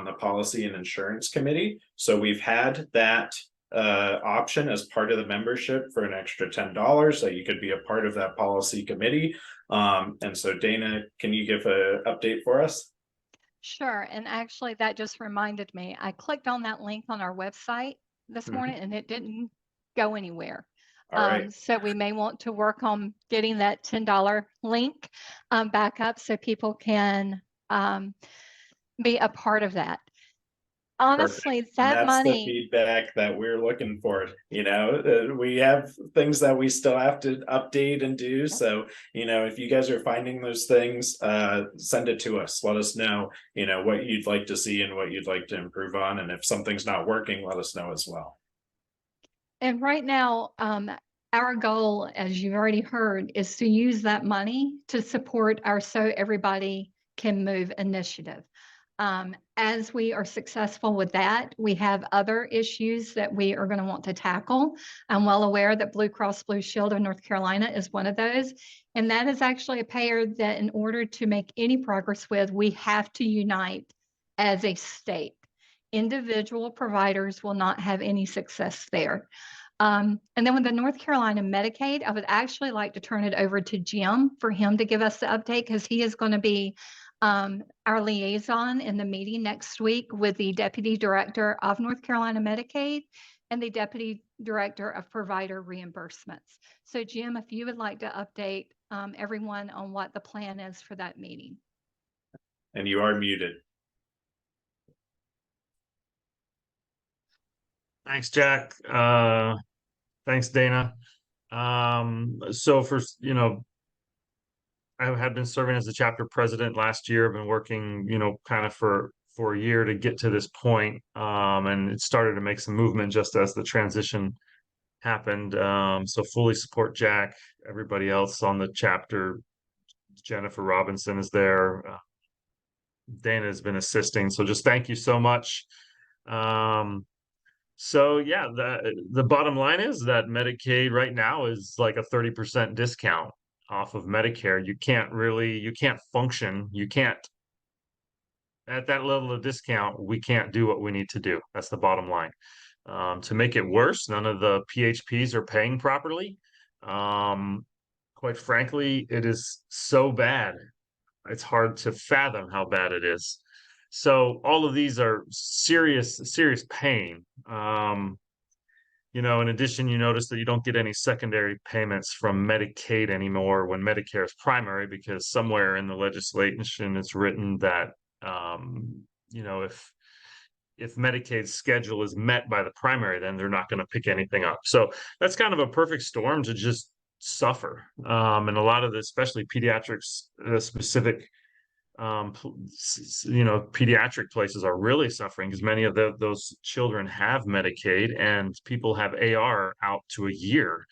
the policy and insurance committee. So we've had that option as part of the membership for an extra $10 that you could be a part of that policy committee. And so Dana, can you give an update for us? Sure. And actually, that just reminded me. I clicked on that link on our website this morning and it didn't go anywhere. All right. So we may want to work on getting that $10 link back up so people can be a part of that. Honestly, Perfect. And that that's the money, feedback that we're looking for. We have things that we still have to update and do. So, if you guys are finding those things, send it to us. Let us know, what you'd like to see and what you'd like to improve on. And if something's not working, let us know as well. and right now, our goal, as you've already heard, is to use that money to support our So Everybody Can Move initiative. As we are successful with that, we have other issues that we are going to want to tackle. I'm well aware that Blue Cross Blue Shield of North Carolina is one of those. And that is actually a payer that in order to make any progress with, we have to unite as a state. Individual providers will not have any success there. And then with the North Carolina Medicaid, I would actually like to turn it over to Jim for him to give us the update because he is going to be our liaison in the meeting next week with the Deputy Director of North Carolina Medicaid and the Deputy Director of Provider Reimbursements. So Jim, if you would like to update everyone on what the plan is for that meeting. And you are muted. Thanks, Jack. Thanks, Dana. So for, I had been serving as the chapter president last year. I've been working, kind of for a year to get to this point. And it started to make some movement just as the transition happened. So fully support Jack, everybody else on the chapter. Jennifer Robinson is there. Dana has been assisting. So just thank you so much. So yeah, the bottom line is that Medicaid right now is like a 30% discount off of Medicare. You can't function. You can't at that level of discount. We can't do what we need to do. That's the bottom line. To make it worse, none of the PHPs are paying properly. Quite frankly, it is so bad. It's hard to fathom how bad it is. So all of these are serious pain. In addition, you notice that you don't get any secondary payments from Medicaid anymore when Medicare is primary, because somewhere in the legislation it's written that, if Medicaid's schedule is met by the primary, then they're not going to pick anything up. So that's kind of a perfect storm to just suffer. And a lot of the, especially pediatrics specific pediatric places are really suffering because many of those children have Medicaid and people have AR out to a year.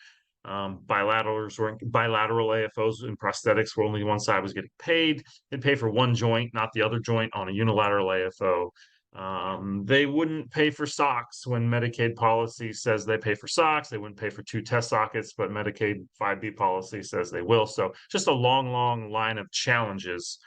Bilateral AFOs and prosthetics where only one side was getting paid. They'd pay for one joint, not the other joint on a unilateral AFO. They wouldn't pay for socks when Medicaid policy says they pay for socks. They wouldn't pay for 2 test sockets, but Medicaid 5B policy says they will. So just a long line of challenges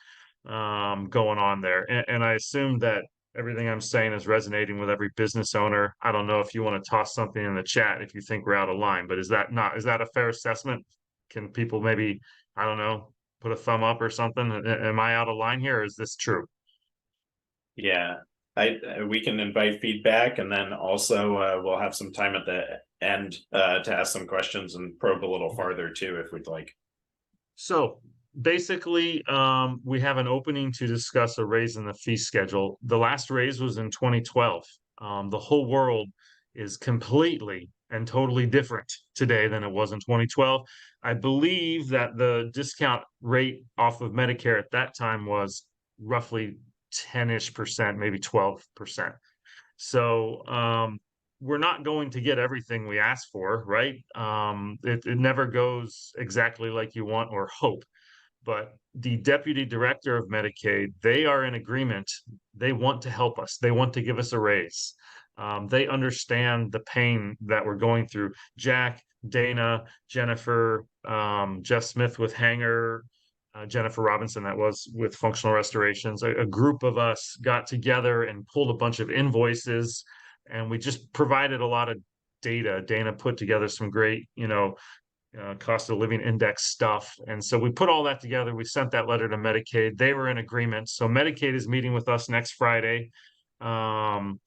going on there. And I assume that everything I'm saying is resonating with every business owner. I don't know if you want to toss something in the chat if you think we're out of line, but is that a fair assessment? Can people maybe, I don't know, put a thumb up or something? Am I out of line here, or is this true? Yeah, we can invite feedback, and then also we'll have some time at the end to ask some questions and probe a little farther too, if we'd like. So basically, we have an opening to discuss a raise in the fee schedule. The last raise was in 2012. The whole world is completely and totally different today than it was in 2012. I believe that the discount rate off of Medicare at that time was roughly 10-ish%, maybe 12%. So we're not going to get everything we ask for, right? It never goes exactly like you want or hope. But the deputy director of Medicaid, they are in agreement. They want to help us. They want to give us a raise. They understand the pain that we're going through. Jack, Dana, Jennifer, Jeff Smith with Hanger, Jennifer Robinson, that was with Functional Restorations. A group of us got together and pulled a bunch of invoices, and we just provided a lot of data. Dana put together some great, cost of living index stuff. And so we put all that together. We sent that letter to Medicaid. They were in agreement. So Medicaid is meeting with us next Friday. I'm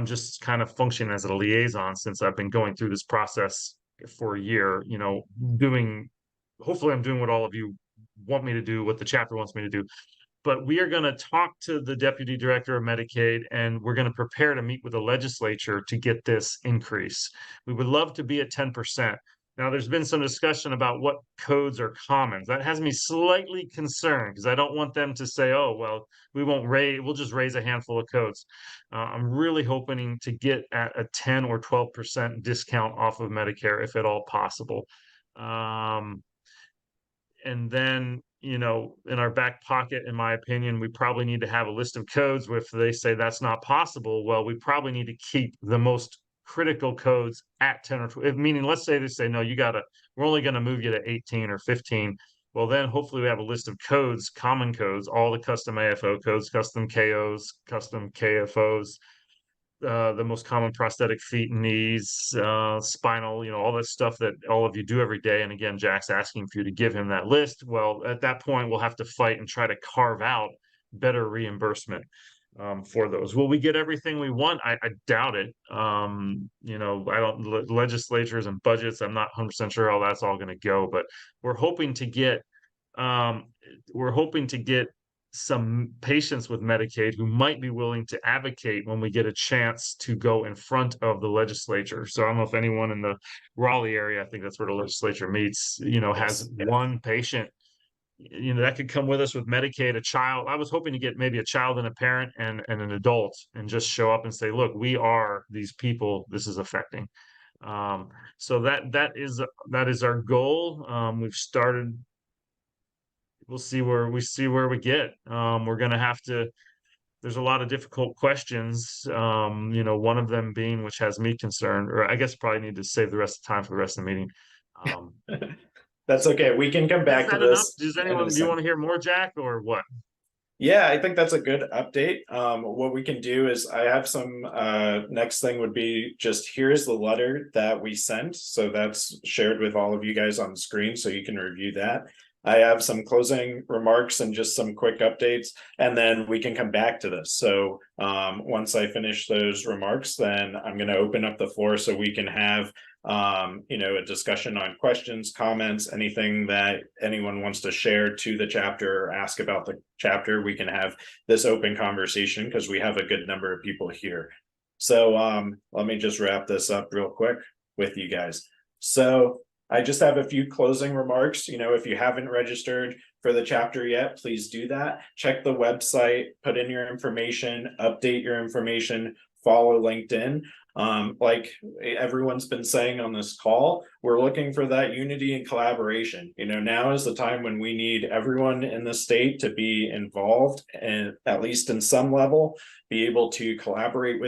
just kind of functioning as a liaison since I've been going through this process for a year, hopefully I'm doing what all of you want me to do, what the chapter wants me to do. But we are going to talk to the deputy director of Medicaid, and we're going to prepare to meet with the legislature to get this increase. We would love to be at 10%. Now, there's been some discussion about what codes are commons. That has me slightly concerned because I don't want them to say, oh, well, we'll just raise a handful of codes. I'm really hoping to get at a 10 or 12% discount off of Medicare, if at all possible. And then, in our back pocket, in my opinion, we probably need to have a list of codes. If they say that's not possible, well, we probably need to keep the most critical codes at 10 or 12, meaning let's say they say, no, we're only going to move you to 18 or 15. Well, then hopefully we have a list of codes, common codes, all the custom AFO codes, custom KOs, custom KFOs, the most common prosthetic feet and knees, spinal, all that stuff that all of you do every day. And again, Jack's asking for you to give him that list. Well, at that point, we'll have to fight and try to carve out better reimbursement for those. Will we get everything we want? I doubt it. Legislatures and budgets, I'm not 100% sure how that's all going to go, but we're hoping to get some patients with Medicaid who might be willing to advocate when we get a chance to go in front of the legislature. So I don't know if anyone in the Raleigh area, I think that's where the legislature meets, has one patient, that could come with us with Medicaid, a child. I was hoping to get maybe a child and a parent and an adult and just show up and say, look, we are these people this is affecting. So that is our goal. We've started. We'll see where we get. We're going to have to, there's a lot of difficult questions. One of them being, which has me concerned, or I guess probably need to save the rest of the time for the rest of the meeting. That's okay. We can come back to this. Do you want to hear more, Jack, or what? Yeah, I think that's a good update. What we can do is I have some next thing would be just here's the letter that we sent. So that's shared with all of you guys on the screen so you can review that. I have some closing remarks and just some quick updates, and then we can come back to this. So once I finish those remarks, then I'm going to open up the floor so we can have a discussion on questions, comments, anything that anyone wants to share to the chapter or ask about the chapter. We can have this open conversation because we have a good number of people here. So let me just wrap this up real quick with you guys. So I just have a few closing remarks. If you haven't registered for the chapter yet, please do that. Check the website, put in your information, update your information, follow LinkedIn. Like everyone's been saying on this call, we're looking for that unity and collaboration. Now is the time when we need everyone in the state to be involved and at least in some level, be able to collaborate with